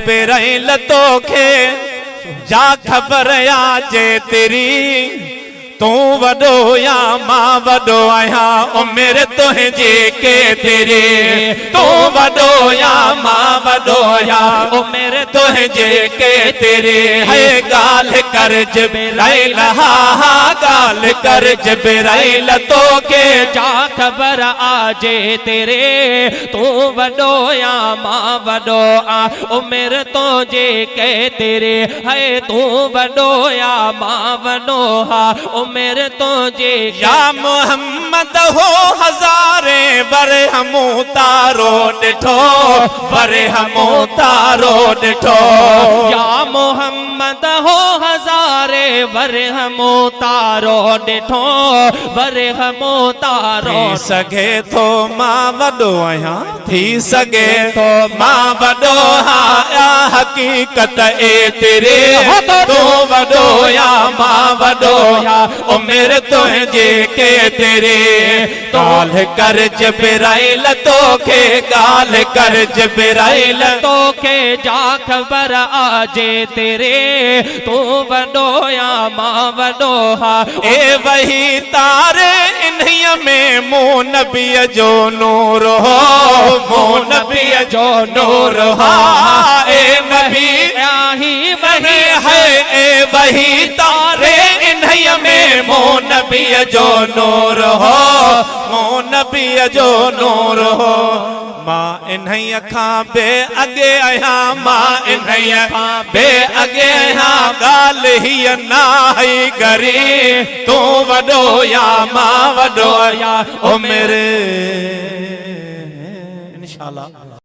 जबराइल तोखे जा ख़बर आजे तेरी तू वडो या मां वडो आया उम्र तुझे के तेरे तू वडो या मां वडो या उम्र तुझे के तेरे है गाल कर जबराइल हा गाल कर जबराइल तोखे जा ख़बर आजे तेरे तू वडो या मां वडो आ उम्र तुझे के तेरे है तू वडो या मां वडो हा उम्र तुझे या मोहम्मद हो हज़ारे वर हमू तारो डिठो वर हमू तारो डिठो या मोहम्मद हो हज़ारे वर हमू तारो डिठो वर हमू तारो थी सघे थो मां वडो आहियां थी सघे थो मां वडो आया हकीकत ए तेरे तू वडो या मां वडो या उम्र तुझे के तेरे गाल कर जबराइल तोखे गाल कर जबराइल तोखे जा ख़बर आजे तेरे तू वडो या मां वडो हा ए वही तारे इन्हीअ में मूं नबीअ जो नूर हो मूं नबीअ जो नूर हा ए नबी आही वही है ए वही तारे इन्हीअ में मूं नबीअ जो नूर हो मूं नबीअ जो नूर हो मां इन्हीअ खां बे अॻे आहियां मां इन्हीअ खां बे अॻे आहियां ॻाल्हि हीअ नाहे गरी तू वॾो या मां वॾो या उमिरि इंशाअल्लाह।